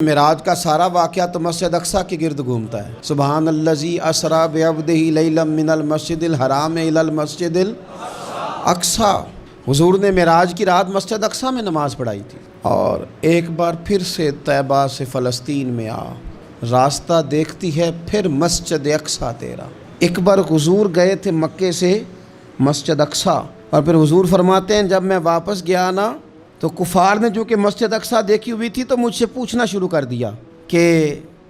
معراج کا سارا واقعہ تو مسجد اقصیٰ کے گرد گھومتا ہے۔ سبحان الذی اسریٰ بعبدہ لیلا من المسجد الحرام الی المسجد الاقصیٰ۔ حضور نے معراج کی رات مسجد اقصیٰ میں نماز پڑھائی تھی، اور ایک بار پھر سے طیبہ سے فلسطین میں آ، راستہ دیکھتی ہے پھر مسجد اقصیٰ تیرا۔ ایک بار حضور گئے تھے مکے سے مسجد اقصیٰ، اور پھر حضور فرماتے ہیں جب میں واپس گیا نا تو کفار نے جو کہ مسجد اقصیٰ دیکھی ہوئی تھی تو مجھ سے پوچھنا شروع کر دیا کہ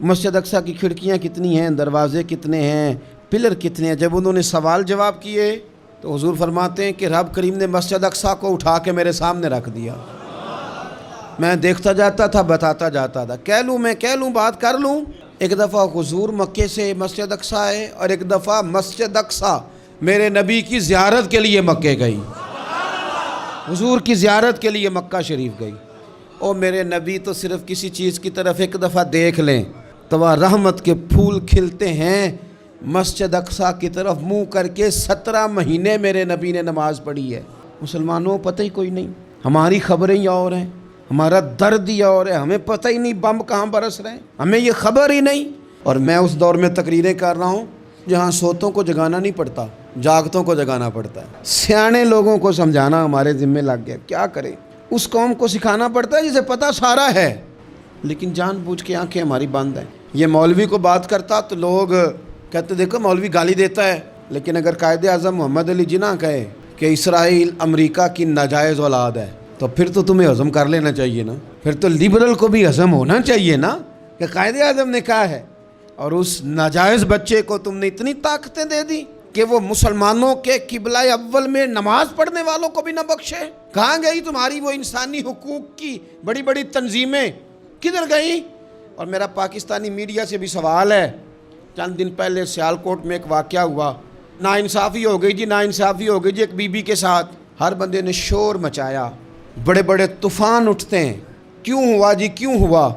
مسجد اقصیٰ کی کھڑکیاں کتنی ہیں، دروازے کتنے ہیں، پلر کتنے ہیں۔ جب انہوں نے سوال جواب کیے تو حضور فرماتے ہیں کہ رب کریم نے مسجد اقصیٰ کو اٹھا کے میرے سامنے رکھ دیا۔ میں دیکھتا جاتا تھا، بتاتا جاتا تھا، کہہ لوں بات کر لوں۔ ایک دفعہ حضور مکے سے مسجد اقصیٰ آئے، اور ایک دفعہ مسجد اقصیٰ میرے نبی کی زیارت کے لیے مکے گئی، حضور کی زیارت کے لیے مکہ شریف گئی۔ اور میرے نبی تو صرف کسی چیز کی طرف ایک دفعہ دیکھ لیں تو وہ رحمت کے پھول کھلتے ہیں۔ مسجد اقصیٰ کی طرف منہ کر کے 17 مہینے میرے نبی نے نماز پڑھی ہے۔ مسلمانوں پتہ ہی کوئی نہیں، ہماری خبریں ہی اور ہیں، ہمارا درد ہی اور ہے، ہمیں پتہ ہی نہیں بم کہاں برس رہے ہیں، ہمیں یہ خبر ہی نہیں۔ اور میں اس دور میں تقریریں کر رہا ہوں جہاں سوتوں کو جگانا نہیں پڑتا، جاگتوں کو جگانا پڑتا ہے۔ سیانے لوگوں کو سمجھانا ہمارے ذمہ لگ گیا، کیا کریں؟ اس قوم کو سکھانا پڑتا ہے جسے پتہ سارا ہے، لیکن جان بوجھ کے آنکھیں ہماری بند ہیں۔ یہ مولوی کو بات کرتا تو لوگ کہتے دیکھو مولوی گالی دیتا ہے، لیکن اگر قائد اعظم محمد علی جناح کہے کہ اسرائیل امریکہ کی ناجائز اولاد ہے تو پھر تو تمہیں ہضم کر لینا چاہیے نا، پھر تو لبرل کو بھی ہضم ہونا چاہیے نا کہ قائد اعظم نے کہا ہے، اور اس ناجائز بچے کو تم نے اتنی طاقتیں دے دی کہ وہ مسلمانوں کے قبلہ اول میں نماز پڑھنے والوں کو بھی نہ بخشے۔ کہاں گئی تمہاری وہ انسانی حقوق کی بڑی بڑی تنظیمیں، کدھر گئی؟ اور میرا پاکستانی میڈیا سے بھی سوال ہے، چند دن پہلے سیالکوٹ میں ایک واقعہ ہوا، ناانصافی ہو گئی جی ایک بی بی کے ساتھ۔ ہر بندے نے شور مچایا، بڑے بڑے طوفان اٹھتے ہیں، کیوں ہوا؟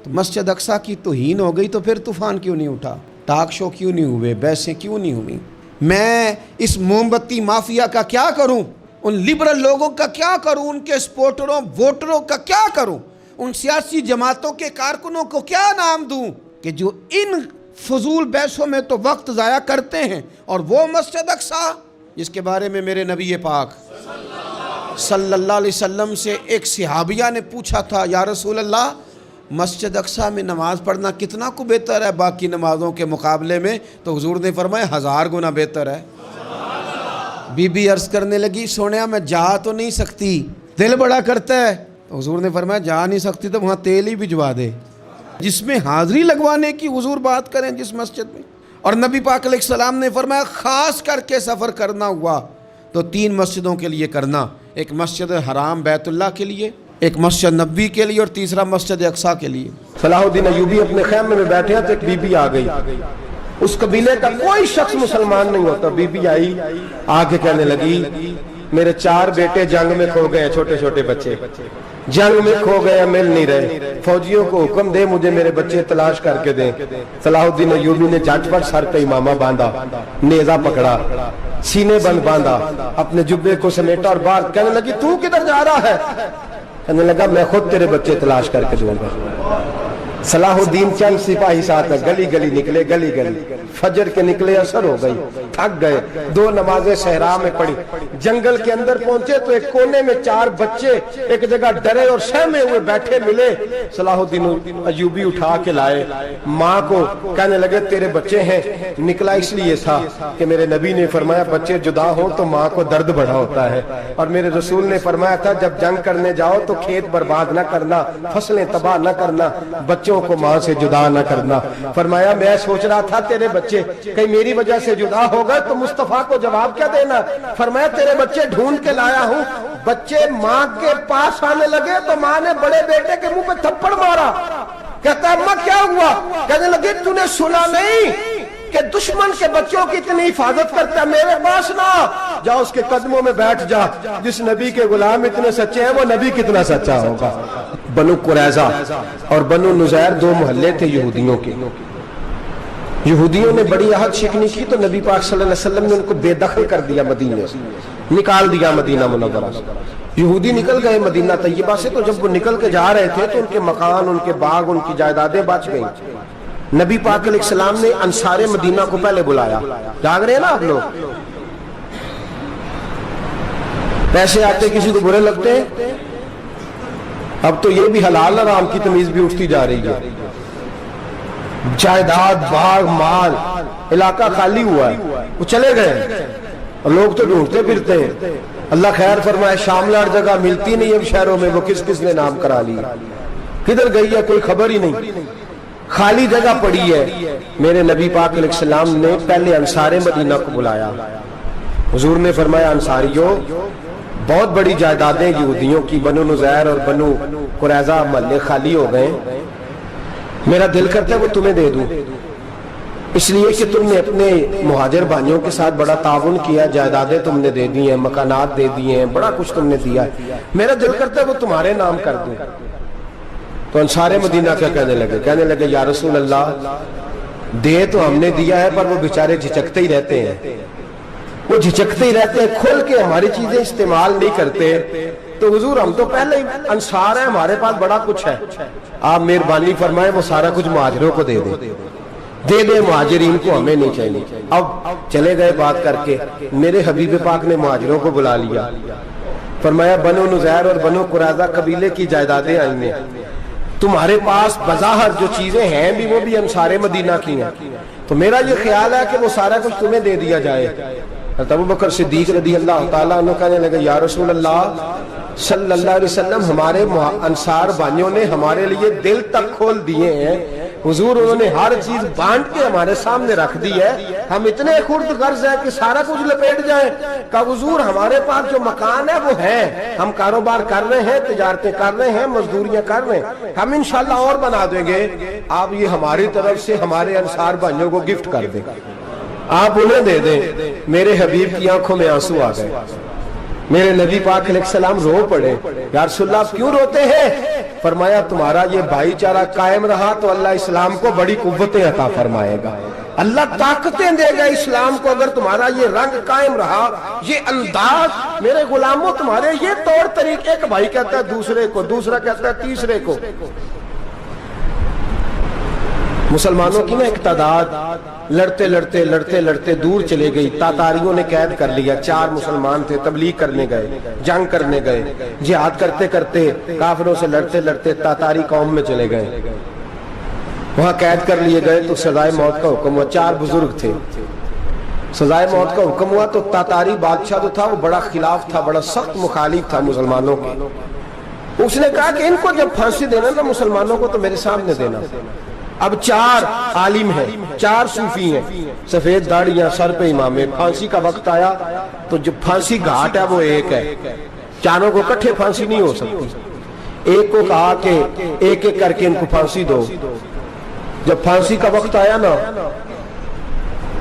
تو مسجد اقصیٰ کی توہین ہو گئی تو پھر طوفان کیوں نہیں اٹھا؟ ٹاک شو کیوں نہیں ہوئے؟ بحثیں کیوں نہیں ہوئی؟ میں اس موم بتی مافیا کا کیا کروں؟ ان لبرل لوگوں کا کیا کروں؟ ان کے سپورٹروں ووٹروں کا کیا کروں؟ ان سیاسی جماعتوں کے کارکنوں کو کیا نام دوں کہ جو ان فضول بحثوں میں تو وقت ضائع کرتے ہیں، اور وہ مسجد اقصیٰ جس کے بارے میں میرے نبی پاک صلی اللہ علیہ وسلم سے ایک صحابیہ نے پوچھا تھا، یا رسول اللہ مسجد اقصیٰ میں نماز پڑھنا کتنا کو بہتر ہے باقی نمازوں کے مقابلے میں؟ تو حضور نے فرمایا 1000 گنا بہتر ہے۔ بی بی عرض کرنے لگی، سونیا میں جا تو نہیں سکتی، دل بڑا کرتا ہے۔ تو حضور نے فرمایا جا نہیں سکتی تو وہاں تیل ہی بھجوا دے، جس میں حاضری لگوانے کی حضور بات کریں جس مسجد میں۔ اور نبی پاک علیہ السلام نے فرمایا خاص کر کے سفر کرنا ہوا تو 3 مسجدوں کے لیے کرنا، ایک مسجد حرام بیت اللہ کے لیے، ایک مسجد نبوی کے لیے، اور تیسرا مسجد اقصیٰ کے لیے۔ صلاح الدین ایوبی اپنے خیمے میں بیٹھے ہیں تو ایک بی بی آ گئی، اس قبیلے کا کوئی شخص مسلمان نہیں ہوتا۔ بی بی آئی، آگے کہنے لگی میرے 4 بیٹے جنگ میں کھو گئے، چھوٹے چھوٹے بچے جنگ میں کھو گئے، مل نہیں رہے، فوجیوں کو حکم دے مجھے میرے بچے تلاش کر کے دیں۔ صلاح الدین ایوبی نے جھٹ پٹ سر پہ امامہ باندھا، نیزہ پکڑا، سینے بند باندھا، اپنے جبے کو سمیٹا اور باہر کہنے لگی تو کدھر جا رہا ہے؟ کہنے لگا میں خود تیرے بچے تلاش کر کے دوں گا۔ صلاح الدین چند سپاہی ساتھ گلی گلی نکلے، گلی فجر کے نکلے، اثر ہو گئی، تھک گئے، 2 نمازیں صحرا میں پڑھی، جنگل کے اندر پہنچے تو ایک کونے میں 4 بچے ایک جگہ ڈرے اور سہمے ہوئے بیٹھے ملے۔ صلاح الدین ایوبی اٹھا کے لائے، ماں کو کہنے لگے تیرے بچے ہیں۔ نکلا اس لیے تھا کہ میرے نبی نے فرمایا بچے جدا ہوں تو ماں کو درد بڑا ہوتا ہے، اور میرے رسول نے فرمایا تھا جب جنگ کرنے جاؤ تو کھیت برباد نہ کرنا، فصلیں تباہ نہ کرنا، بچوں کو ماں سے جدا نہ کرنا۔ فرمایا میں سوچ رہا تھا تیرے بچے کہیں میری وجہ سے جدا ہو گئے تو مصطفیٰ کو جواب کیا دینا؟ فرمایا تیرے بچے ڈھونڈ کے لایا ہوں۔ بچے ماں کے پاس آنے لگے تو ماں نے بڑے بیٹے کے منہ پہ تھپڑ مارا، کہتا ہے اماں کیا ہوا؟ کہنے لگے تو نے سنا نہیں کہ دشمن کے بچوں کی اتنی حفاظت کرتا ہے؟ میرے پاس نہ جا، اس کے قدموں میں بیٹھ جا، جس نبی کے غلام اتنے سچے ہیں وہ نبی کتنا سچا ہوگا۔ بنو قریظہ اور بنو نذیر 2 محلے تھے یہودیوں کے۔ یہودیوں نے بڑی عہد شکنی کی تو نبی پاک صلی اللہ علیہ وسلم نے ان کو بے دخل کر دیا، مدینے سے نکال دیا، مدینہ منورہ سے۔ یہودی نکل گئے مدینہ طیبہ سے، تو جب وہ نکل کے جا رہے تھے تو ان کے مکان، ان کے باغ، ان کی جائیدادیں بچ گئیں. نبی پاک علیہ السلام نے انصار مدینہ کو پہلے بلایا. جاگ رہے ہیں نا آپ لوگ؟ پیسے آتے کسی کو برے لگتے ہیں؟ اب تو یہ بھی حلال حرام کی تمیز بھی اٹھتی جا رہی ہے. جائیداد، باغ، مال، علاقہ خالی ہوا ہے، وہ چلے گئے اور لوگ تو ڈھونڈتے پھرتے ہیں. اللہ خیر فرمائے، شاملہ جگہ ملتی نہیں اب شہروں میں، وہ کس کس نے نام کرا لی، کدھر گئی ہے کوئی خبر ہی نہیں، خالی جگہ پڑی ہے. میرے نبی پاک علیہ السلام نے پہلے انصار مدینہ کو بلایا. حضور نے فرمایا انصاریوں، بہت بڑی جائیدادیں یہودیوں کی بنو نذیر اور بنو قریظہ محلے خالی ہو گئے، میرا دل کرتا ہے وہ تمہیں دے دوں، اس لیے کہ تم نے اپنے مہاجر بھائیوں کے ساتھ بڑا تعاون کیا، جائیدادیں تم نے دے دی ہیں، مکانات دے دیے ہیں، بڑا کچھ تم نے دیا ہے، میرا دل کرتا ہے وہ تمہارے نام کر دوں. تو انصار مدینہ کیا کہنے لگے یا رسول اللہ، دے تو ہم نے دیا ہے پر وہ بیچارے جھچکتے ہی رہتے ہیں، وہ جھچکتے ہی رہتے ہیں، کھول کے ہماری چیزیں استعمال نہیں کرتے. تو حضور ہم تو پہلے انصار ہیں، ہمارے پاس بڑا کچھ ہے، آپ مہربانی فرمائیں وہ سارا کچھ مہاجروں کو دے دے مہاجرین کو، ہمیں نہیں چاہیے. اب چلے گئے بات کر کے، میرے حبیب پاک نے مہاجروں کو بلا لیا. فرمایا بنو نذیر اور بنو قریظہ قبیلے کی جائیدادیں آئی ہیں، تمہارے پاس بظاہر جو چیزیں ہیں بھی وہ بھی انصار مدینہ کی ہیں، تو میرا یہ خیال ہے کہ وہ سارا کچھ تمہیں دے دیا جائے. حضرت ابوبکر صدیق رضی اللہ تعالیٰ عنہ کہنے لگے یا رسول اللہ صلی اللہ علیہ وسلم، ہمارے انصار بھائیوں نے ہمارے لیے دل تک کھول دیے ہیں حضور، انہوں نے ہر چیز بانٹ کے ہمارے سامنے رکھ دی ہے، ہم اتنے خرد غرض ہیں کہ سارا کچھ لپیٹ جائیں. کہا حضور ہمارے پاس جو مکان ہے وہ ہے، ہم کاروبار کر رہے ہیں، تجارتیں کر رہے ہیں، مزدوریاں کر رہے ہیں، ہم انشاءاللہ اور بنا دیں گے، آپ یہ ہماری طرف سے ہمارے انصار بھائیوں کو گفٹ کر دیں، آپ انہیں دے دیں. میرے حبیب کی آنکھوں میں آنسو آ گئے. میرے نبی پاک علیہ السلام رو پڑے. یا رسول اللہ آپ کیوں روتے ہیں؟ فرمایا تمہارا یہ بھائی چارہ قائم رہا تو اللہ اسلام کو بڑی قوتیں عطا فرمائے گا، اللہ طاقتیں دے گا اسلام کو، اگر تمہارا یہ رنگ قائم رہا، یہ انداز. میرے غلاموں تمہارے یہ طور طریقے، ایک بھائی کہتا ہے دوسرے کو، دوسرا کہتا ہے تیسرے کو. مسلمانوں کی نا ایک تعداد لڑتے لڑتے دور چلے گئی. تاتاریوں نے قید کر لیا، 4 مسلمان تھے، تبلیغ کرنے گئے، جنگ کرنے گئے، جہاد کرتے کرتے کافروں سے لڑتے تاتاری قوم میں چلے گئے، وہاں قید کر لیے گئے. تو سزائے موت کا حکم ہوا. 4 بزرگ تھے، سزائے موت کا حکم ہوا. تو تاتاری بادشاہ جو تھا وہ بڑا خلاف تھا، بڑا سخت مخالف تھا مسلمانوں کے. اس نے کہا کہ ان کو جب پھانسی دینا نا مسلمانوں کو تو میرے سامنے دینا. اب 4 عالم ہیں، 4 صوفی ہیں، سفید داڑیاں، سر پہ امامے. پھانسی کا وقت آیا تو جو پھانسی گھاٹ ہے وہ ایک ہے، چاروں کو کٹھے پھانسی نہیں ہو سکتی. ایک کو کہا کہ ایک ایک کر کے ان کو پھانسی دو. جب پھانسی کا وقت آیا نا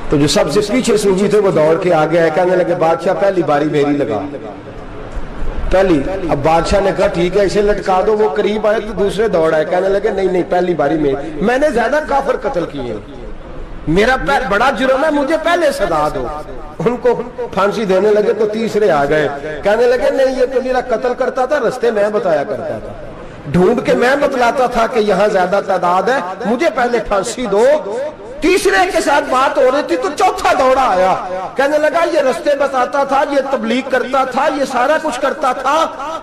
تو جو سب سے پیچھے صوفی تھے وہ دوڑ کے آگے آئے، کہنے لگے بادشاہ پہلی باری میری لگا پہلی. اب بادشاہ نے کہا ٹھیک ہے اسے لٹکا دو. وہ قریب آئے تو دوسرے دوڑ آئے، کہنے لگے نہیں پہلی باری میں نے زیادہ کافر قتل کیے، میرا بڑا جرم ہے، مجھے پہلے سزا دو. ان کو پھانسی دینے لگے تو تیسرے آ گئے، کہنے لگے نہیں یہ تو میرا قتل کرتا تھا، رستے میں بتایا کرتا تھا، ڈھونڈ کے میں بتلاتا تھا کہ یہاں زیادہ تعداد ہے، مجھے پہلے پھانسی دو. تیسرے کے ساتھ بات ہو رہی تھی تو چوتھا دوڑا آیا، کہنے لگا یہ رستے بتاتا تھا، یہ تبلیغ کرتا تھا، یہ سارا کچھ کرتا تھا،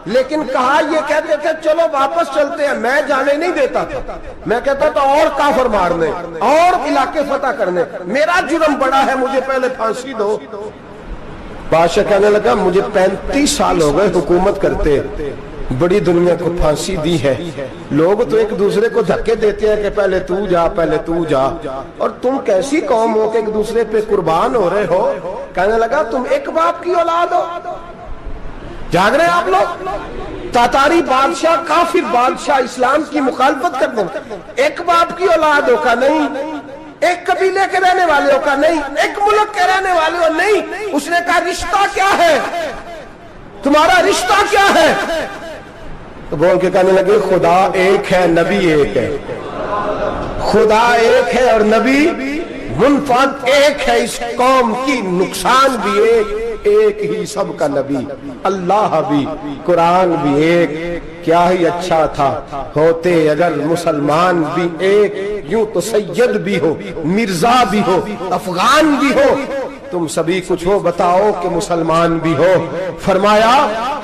لیکن کہا یہ کہتے تھے چلو واپس چلتے ہیں، میں جانے نہیں دیتا تھا، میں کہتا تھا اور کافر مارنے اور علاقے فتح کرنے، میرا جرم بڑا ہے، مجھے پہلے پھانسی دو. بادشاہ کہنے لگا مجھے 35 سال ہو گئے حکومت کرتے، بڑی دنیا کو پھانسی دی ہے، لوگ تو ایک دوسرے کو دھکے دیتے ہیں کہ پہلے تو جا پہلے تو جا، اور تم کیسی قوم ہو کہ ایک دوسرے پہ قربان ہو رہے ہو. کہنے لگا تم ایک باپ کی اولاد ہو. جاگ رہے ہیں آپ لوگ؟ تاتاری بادشاہ، کافر بادشاہ، اسلام کی مخالفت کر دیں، ایک باپ کی اولاد ہو کا نہیں، ایک قبیلے کے رہنے والے ہو کا نہیں، ایک ملک کے رہنے والے ہو نہیں. اس نے کہا رشتہ کیا ہے تمہارا، رشتہ کیا ہے؟ تو بول کے کہنے لگے خدا ایک ہے، نبی ایک ہے. خدا ایک ہے اور نبی منفرد ایک ہے، اس قوم کی نقصان بھی ایک، ایک ہی سب کا نبی، اللہ بھی قرآن بھی ایک، کیا ہی اچھا تھا ہوتے اگر مسلمان بھی ایک، یوں تو سید بھی ہو، مرزا بھی ہو، افغان بھی ہو، تم سبھی کچھ ہو، بتاؤ کہ مسلمان بھی ہو۔ فرمایا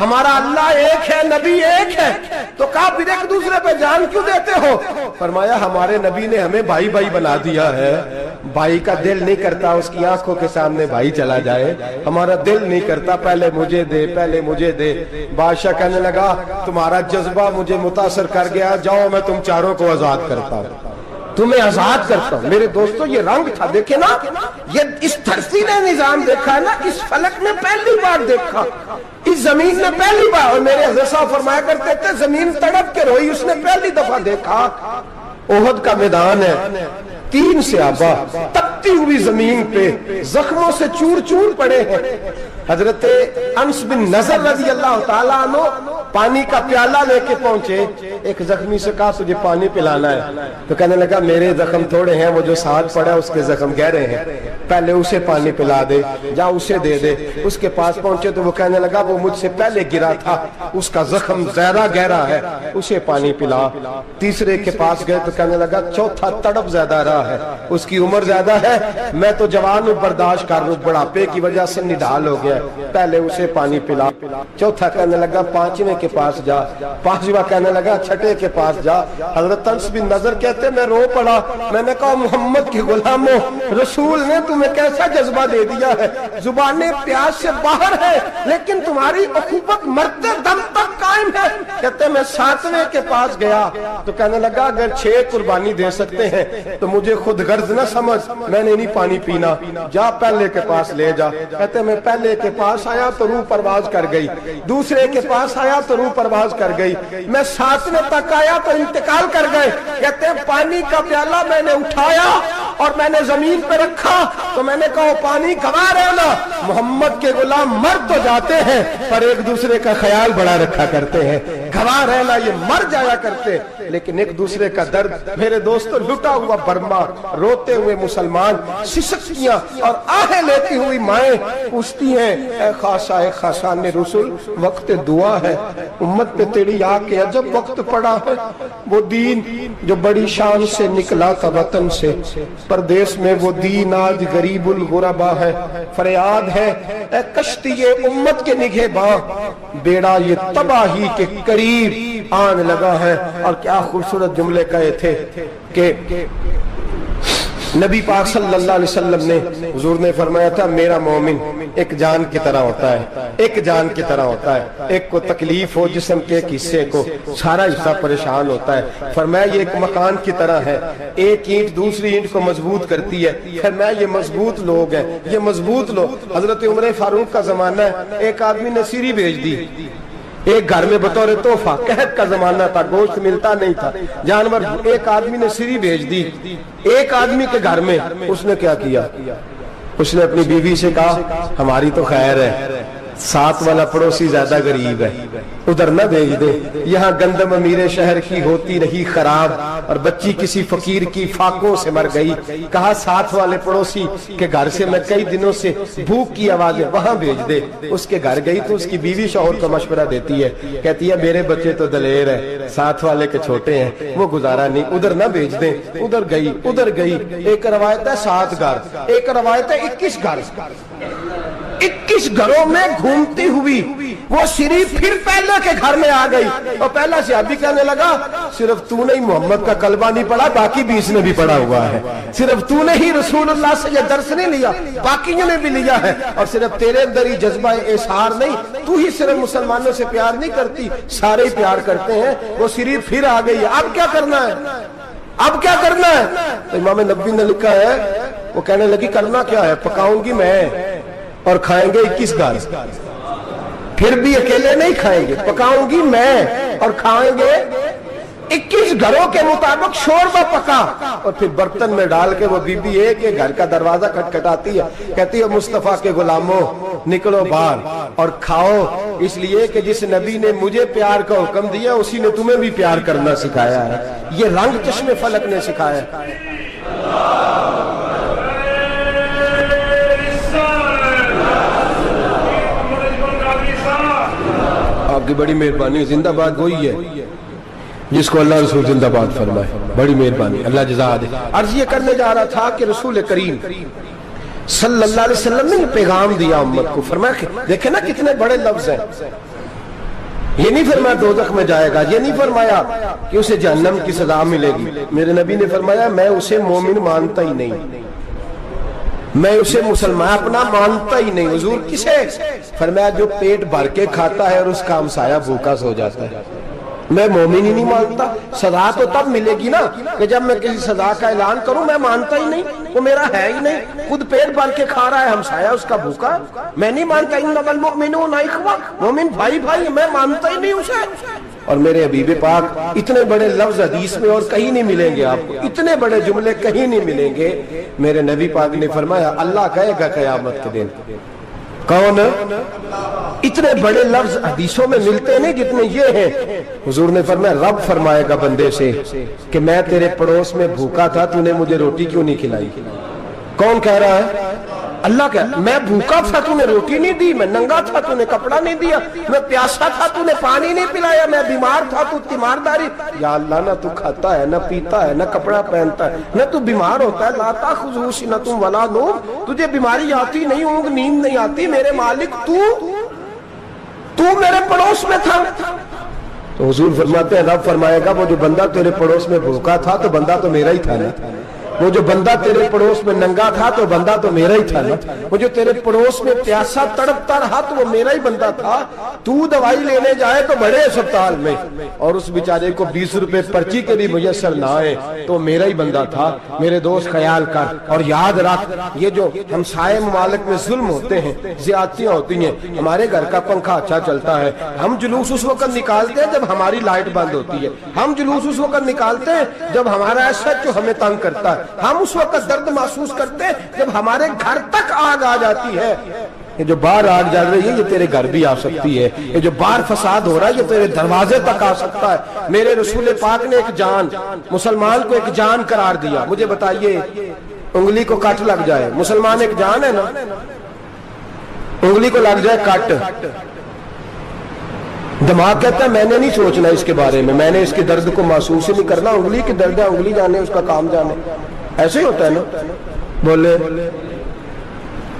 ہمارا اللہ ایک ہے، نبی ایک ہے، تو کہا پھر ایک دوسرے پہ جان کیوں دیتے ہو؟ فرمایا ہمارے نبی نے ہمیں بھائی بھائی بنا دیا ہے، بھائی کا دل نہیں کرتا اس کی آنکھوں کے سامنے بھائی چلا جائے، ہمارا دل نہیں کرتا پہلے مجھے دے، پہلے مجھے دے۔ بادشاہ کہنے لگا تمہارا جذبہ مجھے متاثر کر گیا، جاؤ میں تم چاروں کو آزاد کرتا ہوں، تمہیں آزاد کرتا ہوں۔ میرے دوستو یہ رنگ تھا، دیکھیں نا، یہ اس دھرتی نے نظام دیکھا ہے نا، اس فلک نے پہلی بار دیکھا، اس زمین نے پہلی بار، اور میرے حضرت صاحب فرمایا کرتے تھے زمین تڑپ کے روئی، اس نے پہلی دفعہ دیکھا۔ احد کا میدان ہے، 3 صحابہ تپتی ہوئی زمین پہ زخموں سے چور چور پڑے ہیں۔ حضرت انس بن نضر رضی اللہ تعالیٰ عنہ پانی کا پیالہ لے کے پہنچے، ایک زخمی سے کہا تجھے پانی پلانا ہے، تو کہنے لگا میرے زخم تھوڑے ہیں، وہ جو ساتھ پڑا ہے اس کے زخم گہرے ہیں، پہلے اسے پانی پلا دے، جا اسے دے دے۔ اس کے پاس پہنچے تو وہ کہنے لگا وہ مجھ سے پہلے گرا تھا، اس کا زخم زیادہ گہرا ہے، اسے پانی پلا۔ تیسرے کے پاس گئے تو کہنے لگا چوتھا تڑپ زیادہ رہا ہے، اس کی عمر زیادہ ہے، میں تو جوان ہوں برداشت کر لوں، بڑھاپے کی وجہ سے نڈھال ہو گیا، پہلے اسے پانی پلا۔ چوتھا کہنے لگا 5ویں کے پاس جا، 5واں کہنے لگا 6 کے پاس جا۔ حضرت انس بن نضر کہتے میں رو پڑا، میں نے کہا محمد کے غلاموں، رسول نے تمہیں کیسا جذبہ دے دیا ہے، زبانیں پیاس سے باہر ہے لیکن تمہاری اخوت مرتے دم تک قائم ہے۔ کہتے میں 7ویں کے پاس گیا تو کہنے لگا اگر 6 قربانی دے سکتے ہیں تو مجھے خود غرض نہ سمجھ، میں نے نہیں پانی پینا، جا پہلے کے پاس لے جا۔ کہتے میں پہلے کے پاس آیا تو روح پرواز کر گئی، دوسرے کے پاس آیا تو روح پرواز کر گئی، میں 7ویں تک آیا تو انتقال کر گئے۔ کہتے ہیں پانی کا پیالہ میں نے اٹھایا اور میں نے زمین پہ رکھا تو میں نے کہا پانی گوا رہنا، محمد کے غلام مر تو جاتے ہیں پر ایک دوسرے کا خیال بڑا رکھا کرتے ہیں، گوا رہنا یہ مر جایا کرتے لیکن ایک دوسرے کا درد۔ میرے دوستو لٹا ہوا برما، روتے ہوئے مسلمان، سسکیاں اور آہیں لیتی ہوئی مائیں پوچھتی ہیں اے خاصا اے خاصان رسول، وقت دعا ہے، امت پہ تیری آ کے عجب وقت پڑا ہے، وہ دین جو بڑی شان سے نکلا تھا وطن سے، پردیس میں وہ دین آج غریب الغربا ہے، فریاد ہے اے کشتی امت کے نگہباں، بیڑا یہ تباہی کے قریب آن لگا ہے۔ اور کیا خوبصورت جملے کہے تھے کہ نبی پاک صلی اللہ علیہ وسلم نے، حضور نے فرمایا تھا میرا مومن ایک جان کی طرح ہوتا ہے، ایک جان کی طرح ہوتا ہے، ایک کو تکلیف ہو جسم کے ایک حصے کو سارا حصہ پریشان ہوتا ہے، فرمایا یہ ایک مکان کی طرح ہے، ایک اینٹ دوسری اینٹ کو مضبوط کرتی ہے، فرمایا یہ مضبوط لوگ ہیں، یہ مضبوط لوگ۔ حضرت عمر فاروق کا زمانہ ہے، ایک آدمی نے سیری بھیج دی ایک گھر میں بطور تحفہ، قحط کا زمانہ تھا، گوشت ملتا نہیں تھا، جانور، ایک آدمی نے سیری بھیج دی ایک آدمی کے گھر میں۔ اس نے کیا کیا؟ اس نے اپنی بیوی سے کہا ہماری تو خیر ہے، ساتھ والا پڑوسی زیادہ غریب ہے، ادھر نہ بھیج دے، یہاں گندم امیر شہر کی ہوتی رہی خراب اور بچی کسی فقیر کی فاقوں سے مر گئی، کہا ساتھ والے پڑوسی کے گھر سے میں کئی دنوں سے بھوک کی آوازیں، وہاں بھیج دے۔ اس کے گھر گئی تو اس کی بیوی شوہر کو مشورہ دیتی ہے، کہتی ہے میرے بچے تو دلیر ہیں، ساتھ والے کے چھوٹے ہیں، وہ گزارا نہیں، ادھر نہ بھیج دیں۔ ادھر گئی، ایک روایت ہے 7 گھر، ایک روایت ہے 21 گھر، 21 گھروں میں گھومتی ہوئی وہ سری پھر پہلے کے گھر میں آ گئی، اور پہلا صحابی کہنے لگا صرف تو نے ہی محمد کا کلمہ نہیں پڑھا، باقی 20 نے بھی پڑھا ہوا ہے، صرف تو نے ہی رسول اللہ سے یہ درس نہیں لیا، باقیوں نے بھی لیا ہے، اور صرف تیرے اندر ہی جذبہ اظہار نہیں، تو ہی صرف مسلمانوں سے پیار نہیں کرتی، سارے ہی پیار کرتے ہیں۔ وہ سری پھر آ گئی، اب کیا کرنا ہے؟ اب کیا کرنا ہے؟ تو امام نبوی نے لکھا ہے، وہ کہنے لگی کرنا کیا ہے، پکاؤں گی میں اور کھائیں گے 21 گھر، پھر بھی اکیلے نہیں کھائیں گے، پکاؤں گی میں اور کھائیں گے 21 گھروں کے مطابق شوربہ پکا، اور پھر برتن میں ڈال کے وہ بی بی ایک ایک گھر کا دروازہ کھٹکھٹاتی ہے، کہتی ہے مصطفیٰ کے غلاموں نکلو باہر اور کھاؤ، اس لیے کہ جس نبی نے مجھے پیار کا حکم دیا اسی نے تمہیں بھی پیار کرنا سکھایا ہے، یہ رنگ چشم فلک نے سکھایا ہے۔ آپ کی بڑی مہربانی, زندہ باد وہی ہے جس کو اللہ رسول زندہ باد فرمائے, بڑی مہربانی, اللہ جزا دے. عرض یہ کرنے جا رہا تھا کہ رسول کریم صلی اللہ علیہ وسلم نے پیغام دیا امت کو, فرمایا کہ دیکھیں نا کتنے بڑے لفظ ہیں. یہ نہیں فرمایا دوزخ میں جائے گا, یہ نہیں فرمایا کہ اسے جہنم کی سزا ملے گی. میرے نبی نے فرمایا میں اسے مومن مانتا ہی نہیں, میں اسے مسلمان اپنا مانتا ہی نہیں. حضور کسے؟ فرمایا جو پیٹ بھر کے کھاتا ہے اور اس کا ہمسایہ بھوکا سو جاتا ہے. میں مومن ہی نہیں مانتا. سزا تو تب ملے گی نا کہ جب میں کسی سزا کا اعلان کروں. میں مانتا ہی نہیں, وہ میرا ہے ہی نہیں, خود پیٹ بھر کے کھا رہا ہے, ہمسایہ اس کا بھوکا. میں نہیں مانتا انما المؤمنون اخوہ, مومن بھائی بھائی, میں مانتا ہی نہیں اسے. اور میرے حبیب پاک اتنے بڑے لفظ حدیث میں اور کہیں نہیں ملیں گے آپ کو, اتنے بڑے جملے کہیں نہیں ملیں گے. میرے نبی پاک نے فرمایا اللہ کہے گا قیامت کے دن, کون؟ اتنے بڑے لفظ حدیثوں میں ملتے نہیں جتنے یہ ہیں. حضور نے فرمایا رب فرمائے گا بندے سے کہ میں تیرے پڑوس میں بھوکا تھا, تو نے مجھے روٹی کیوں نہیں کھلائی؟ کون کہہ رہا ہے؟ اللہ کہہ, میں بھوکا تھا تو نے روٹی نہیں دی, میں ننگا تھا تو نے کپڑا نہیں دیا, میں پیاسا تھا تو نے پانی نہیں پلایا, میں بیمار تھا تو تیمارداری. یا اللہ نہ تو کھاتا ہے, نہ پیتا ہے, نہ کپڑا پہنتا ہے, نہ تو بیمار ہوتا ہے. لا تاخذہ سنۃ ولا نوم, تجھے بیماری آتی نہیں, اونگ نیند نہیں آتی. میرے مالک تو میرے پڑوس میں تھا. تو حضور فرماتے ہیں رب فرمائے گا وہ جو بندہ تیرے پڑوس میں بھوکا تھا تو بندہ تو میرا ہی تھا نا, وہ جو بندہ تیرے پڑوس میں ننگا تھا تو بندہ تو میرا ہی تھا نا, وہ جو تیرے پڑوس میں پیاسا تڑپتا رہا تو وہ میرا ہی بندہ تھا. تو دوائی لینے جائے تو بڑے اسپتال میں اور اس بیچارے کو 20 روپے پرچی کے بھی میسر نہ آئے تو میرا ہی بندہ تھا. میرے دوست خیال کر اور یاد رکھ, یہ جو ہمسائے ممالک میں ظلم ہوتے ہیں, زیادتیاں ہوتی ہیں. ہمارے گھر کا پنکھا اچھا چلتا ہے, ہم جلوس اس وقت نکالتے ہیں جب ہماری لائٹ بند ہوتی ہے, ہم جلوس اس وقت نکالتے ہیں جب ہمارا ایسا جو ہمیں تنگ کرتا ہے, ہم اس وقت درد محسوس کرتے ہیں جب ہمارے گھر تک آگ آ جاتی ہے. یہ جو باہر آگ جل رہی ہے یہ تیرے گھر بھی آ سکتی ہے, یہ جو باہر فساد ہو رہا ہے یہ تیرے دروازے تک آ سکتا ہے. میرے رسول پاک نے ایک جان, مسلمان کو ایک جان قرار دیا. مجھے بتائیے انگلی کو کٹ لگ جائے, مسلمان ایک جان ہے نا, انگلی کو لگ جائے کٹ, دماغ کہتا ہے میں نے نہیں سوچنا اس کے بارے میں نے اس کے درد کو محسوس ہی نہیں کرنا, انگلی کی درد ہے, انگلی جانے اس کا کام جانے. ایسے ہی ہوتا ہے نا. بولے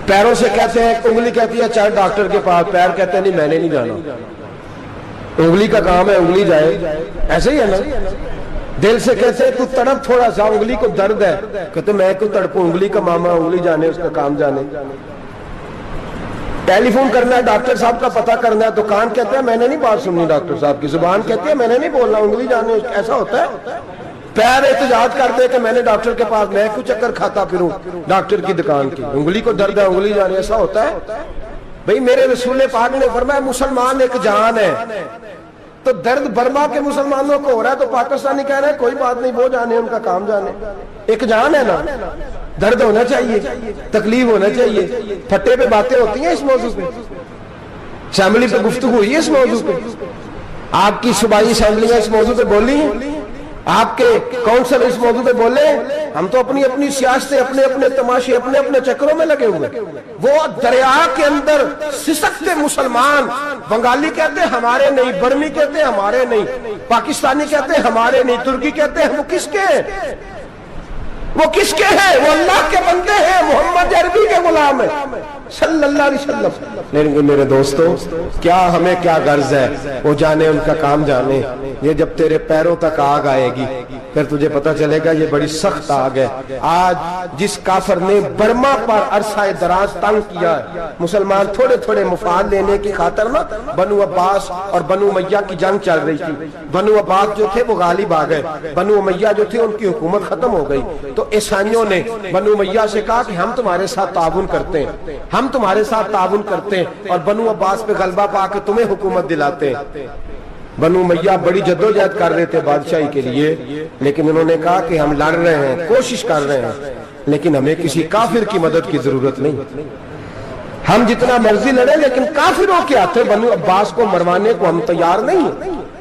پیروں سے کہتے ہیں, انگلی کہتی ہے چل ڈاکٹر کے پاس, پیر کہتے ہیں نہیں میں نے نہیں جانا, انگلی کا کام ہے انگلی جائے. ایسے ہی ہے نا. دل سے کہتے ہیں تو تڑپ تھوڑا سا, انگلی کو درد ہے, کہتے میں کو تڑپوں, انگلی کا ماما, انگلی جانے اس کا کام جانے. ٹیلی فون کرنا ہے, ڈاکٹر صاحب کا پتہ کرنا ہے, تو کان کہتے ہیں میں نے نہیں بات سننی ڈاکٹر صاحب کی, زبان کہتی ہے میں نے نہیں بولنا, انگلی جانے. ایسا ہوتا ہے. پیر احتجاج کرتے کہ میں نے ڈاکٹر کے پاس, میں کچھ چکر کھاتا پھروں ڈاکٹر کی دکان کی, انگلی کو درد ہے انگلی جانے. ایسا ہوتا ہے بھئی. میرے رسول پاک نے فرمایا مسلمان ایک جان ہے. تو درد برما کے مسلمانوں کو ہو رہا ہے تو پاکستانی کہہ رہے ہیں کوئی بات نہیں, وہ جانے, ان کا کام جانے. ایک جان ہے نا, درد ہونا چاہیے, تکلیف ہونا چاہیے. پھٹے پہ باتیں ہوتی ہیں اس موضوع پہ, اسمبلی پہ گفتگو ہوئی ہے اس موضوع پہ, آپ کی صوبائی اسمبلیاں اس موضوع پہ بولی ہیں, آپ کے کونسل اس موضوع پہ بولے. ہم تو اپنی اپنی سیاستیں, اپنے اپنے تماشے, اپنے اپنے چکروں میں لگے ہوئے. وہ دریا کے اندر سسکتے مسلمان, بنگالی کہتے ہیں ہمارے نہیں, برمی کہتے ہیں ہمارے نہیں, پاکستانی کہتے ہیں ہمارے نہیں, ترکی کہتے ہیں. وہ کس کے ہیں؟ وہ کس کے ہیں؟ وہ اللہ کے بندے ہیں, محمد عربی کے غلام ہیں صلی اللہ علیہ وسلم. لیکن میرے دوستو کیا ہمیں کیا غرض ہے, وہ جانے ان کا کام جانے. یہ جب تیرے پیروں تک آگ آئے گی پھر تجھے پتا چلے گا یہ بڑی سخت آگ ہے. آج جس کافر نے برما پر عرصہ دراز تنگ کیا ہے, مسلمان تھوڑے تھوڑے مفاد لینے کی خاطر نا, بنو عباس اور بنو امیہ کی جنگ چل رہی تھی. بنو عباس جو تھے وہ غالب آ گئے, بنو امیہ جو تھے ان کی حکومت ختم ہو گئی. تو عیسائیوں نے بنو امیہ سے کہا کہ ہم تمہارے ساتھ تعاون کرتے ہیں, ہم تمہارے ساتھ تعاون کرتے ہیں اور بنو عباس پہ غلبہ پا کے تمہیں حکومت دلاتے ہیں. بنو امیہ بڑی جدوجہد کر رہے تھے بادشاہی کے لیے, لیکن انہوں نے کہا کہ ہم لڑ رہے ہیں, کوشش کر رہے ہیں, لیکن ہمیں کسی کافر کی مدد کی ضرورت نہیں. ہم جتنا مرضی لڑیں لیکن کافروں کے ہاتھوں بنو عباس کو مروانے کو ہم تیار نہیں ہیں.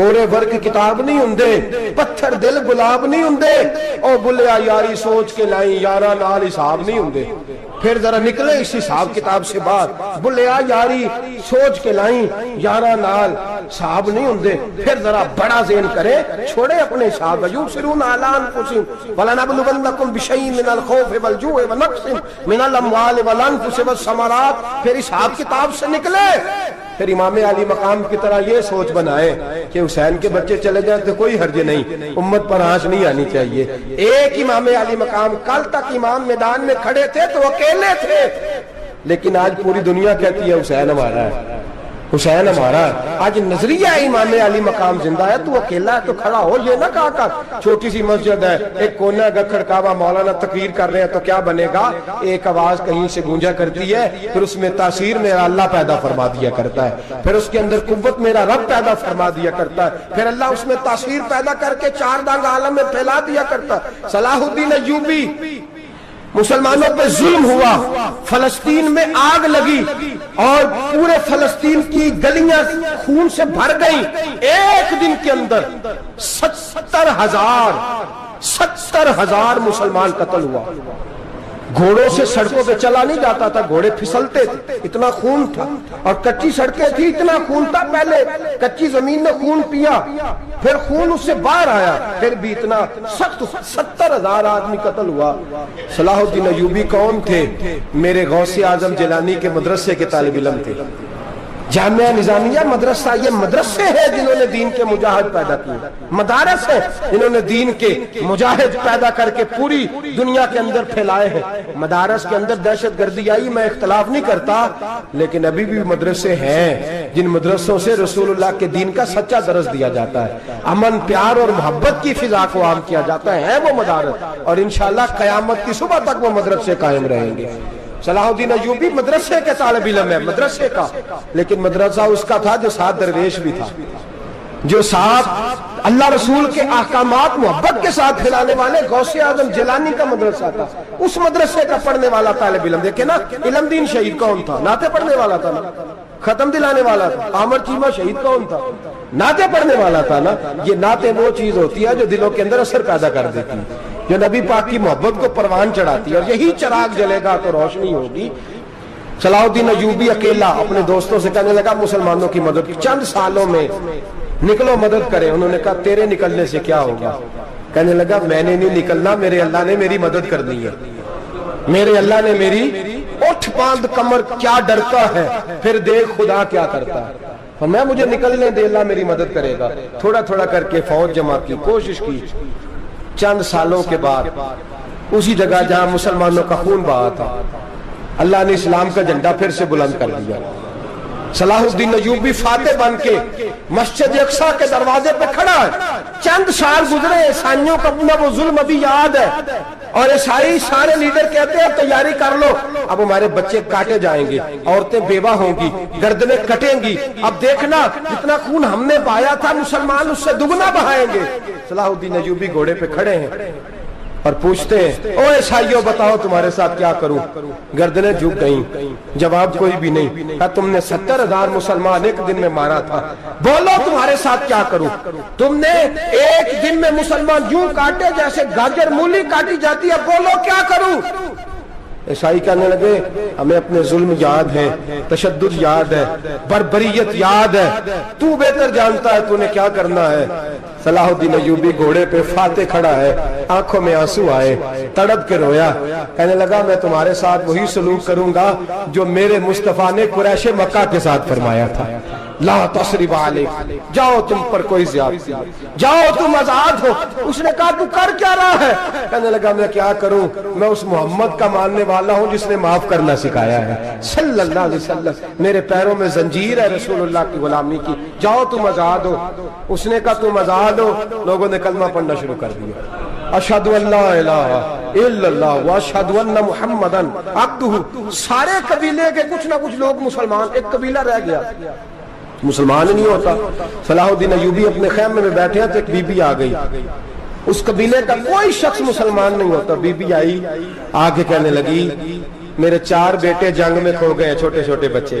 ਕੋਰੇ ਵਰਗ ਕਿਤਾਬ ਨਹੀਂ ਹੁੰਦੇ, ਪੱਥਰ ਦਿਲ ਗੁਲਾਬ ਨਹੀਂ ਹੁੰਦੇ। ਉਹ ਬੁੱਲਿਆ ਯਾਰੀ ਸੋਚ ਕੇ ਲਾਈ, ਯਾਰਾਂ ਨਾਲ ਹਿਸਾਬ ਨਹੀਂ ਹੁੰਦੇ। پھر ذرا نکلے اس حساب کتاب سے باہر، بلیا یاری سوچ کے لائیں، یارہ نال صاحب نہیں ہوندے۔ پھر ذرا بڑا ذہن کرے، چھوڑے اپنے حساب، یبصرون اعلی انفسہم ولنبلونکم بشیء من الخوف والجوع ونقص من الاموال والانفس والثمرات۔ پھر حساب کتاب سے نکلے، پھر امام علی مقام کی طرح یہ سوچ بنائے کہ حسین کے بچے چلے جائیں تو کوئی حرج نہیں، امت پر آنچ نہیں آنی چاہیے۔ ایک امام علی مقام، کل تک امام میدان میں کھڑے تھے تو اکیلے تھے، لیکن آج پوری دنیا کہتی ہے حسین ہمارا ہے، حسین ہمارا ہے۔ آج نظریہ امام علی مقام زندہ ہے، تو اکیلا ہے تو کھڑا ہو، یہ نہ کہا کر چھوٹی سی مسجد ہے، ایک کونا گکھڑ کعبہ، مولانا تقریر کر رہے ہیں تو کیا بنے گا؟ ایک آواز کہیں سے گونجا کرتی ہے، پھر اس میں تاثیر میرا اللہ پیدا فرما دیا کرتا ہے، پھر اس کے اندر قوت میرا رب پیدا فرما دیا کرتا ہے، پھر اللہ اس میں تاثیر پیدا کر کے چار دانگ عالم میں پھیلا دیا کرتا ہے۔ صلاح الدین ایوبی، مسلمانوں پہ ظلم ہوا، فلسطین میں آگ لگی اور پورے فلسطین کی گلیاں خون سے بھر گئیں، ایک دن کے اندر 70,000 مسلمان قتل ہوا۔ گھوڑوں سے سڑکوں پہ چلا نہیں جاتا تھا، گھوڑے پھسلتے تھے، اتنا خون تھا، اور کچی سڑکیں تھی، اتنا خون تھا، پہلے کچی زمین نے خون پیا، پھر خون اس سے باہر آیا، پھر بھی اتنا سخت 70,000 آدمی قتل ہوا۔ صلاح الدین ایوبی کون تھے؟ میرے غوث اعظم جیلانی کے مدرسے کے طالب علم تھے۔ جامعہ نظامیہ مدرسہ، یہ مدرسے ہیں جنہوں نے دین کے مجاہد پیدا کیے، مدارس ہیں جنہوں نے دین کے مجاہد پیدا کر کے پوری دنیا کے اندر پھیلائے ہیں۔ مدارس کے اندر دہشت گردی آئی، میں اختلاف نہیں کرتا، لیکن ابھی بھی مدرسے ہیں جن مدرسوں سے رسول اللہ کے دین کا سچا درس دیا جاتا ہے، امن، پیار اور محبت کی فضا کو عام کیا جاتا ہے وہ مدارس، اور انشاءاللہ قیامت کی صبح تک وہ مدرسے قائم رہیں گے۔ صلاح الدین ایوبی مدرسے کے طالب علم ہے، مدرسے کا، لیکن مدرسہ اس کا تھا جو ساتھ درویش بھی تھا، جو ساتھ اللہ رسول کے احکامات محبت کے ساتھ پھیلانے والے غوث اعظم جیلانی کا مدرسہ تھا، اس مدرسے کا پڑھنے والا طالب علم۔ دیکھیں نا، علم دین شہید کون تھا؟ نعتیں پڑھنے والا تھا نا، ختم دلانے والا تھا۔ عامر چیمہ شہید کون تھا؟ نعتیں پڑھنے والا تھا نا۔ یہ نعتیں وہ چیز ہوتی ہے جو دلوں کے اندر اثر پیدا کر دیتی ہے، جو نبی پاک کی محبت کو پروان چڑھاتی ہے، اور یہی چراغ جلے گا تو روشنی ہوگی۔ صلاح الدین ایوبی اکیلا اپنے دوستوں سے کہنے لگا مسلمانوں کی مدد چند سالوں میں نکلو مدد کریں۔ انہوں نے کہا تیرے نکلنے سے کیا ہوگا؟ کہنے لگا میں نے نہیں نکلنا، میرے اللہ نے میری مدد کرنی ہے، میرے اللہ نے میری اٹھ باندھ کمر کیا ڈرتا ہے، پھر دیکھ خدا کیا کرتا ہے، میں مجھے نکلنے دے، اللہ میری مدد کرے گا۔ تھوڑا تھوڑا کر کے فوج جمع کی، کوشش کی، چند سالوں کے بعد اسی جگہ جہاں مسلمانوں کا خون بہا تھا اللہ نے اسلام کا جھنڈا پھر سے بلند کر دیا۔ صلاح الدین ایوبی فاتح بن کے مسجد اقصیٰ کے دروازے پہ کھڑا ہے۔ چند سال گزرے، عیسائیوں کا اپنا وہ ظلم ابھی یاد ہے، اور عیسائی سارے لیڈر کہتے ہیں تیاری کر لو، اب ہمارے بچے کاٹے جائیں گے، عورتیں بیوہ ہوں گی، گردنیں کٹیں گی، اب دیکھنا جتنا خون ہم نے بہایا تھا مسلمان اس سے دگنا بہائیں گے۔ صلاح الدین ایوبی گھوڑے پہ کھڑے ہیں اور پوچھتے ہیں او عیسائیوں بتاؤ تمہارے ساتھ کیا کروں؟ گردنیں جھک گئیں، جواب کوئی بھی نہیں۔ کہا تم نے 70,000 مسلمان ایک دن میں مارا تھا، بولو تمہارے ساتھ کیا کروں؟ تم نے ایک دن میں مسلمان یوں کاٹے جیسے گاجر مولی کاٹی جاتی ہے، بولو کیا کروں؟ عیسائی کہنے لگے ہمیں اپنے ظلم یاد ہے، تشدد یاد ہے، بربریت یاد ہے، تو بہتر جانتا ہے تو نے کیا کرنا ہے۔ صلاح الدین ایوبی گھوڑے پہ فاتح کھڑا ہے، آنکھوں میں آنسو آئے، تڑپ کے رویا، کہنے لگا میں تمہارے ساتھ وہی سلوک کروں گا جو میرے مصطفیٰ نے قریش مکہ کے ساتھ فرمایا تھا، لا تصریب علیک، جاؤ تم پر کوئی زیادتی، جاؤ تم آزاد ہو۔ اس نے کہا تو کر کیا رہا ہے؟ کہنے لگا میں کیا کروں، میں اس محمد کا ماننے والا ہوں جس نے معاف کرنا سکھایا ہے صلی اللہ علیہ وسلم، میرے پیروں میں زنجیر ہے رسول اللہ کی غلامی کی، جاؤ تم آزاد ہو۔ اس نے کہا تم آزاد ہو، لوگوں نے کلمہ پڑھنا شروع کر دیا، اشہد ان لا الہ الا اللہ واشہد ان محمدن عبدہ۔ سارے قبیلے کے کچھ نہ کچھ لوگ مسلمان، ایک قبیلہ رہ گیا مسلمان نہیں ہوتا۔ صلاح الدین ایوبی اپنے خیمے میں بیٹھے ہیں تو ایک بی بی آ گئی، اس قبیلے کا کوئی شخص مسلمان نہیں ہوتا، بی بی آئی، آگے کہنے لگی میرے 4 بیٹے جنگ میں کھو گئے، چھوٹے چھوٹے بچے،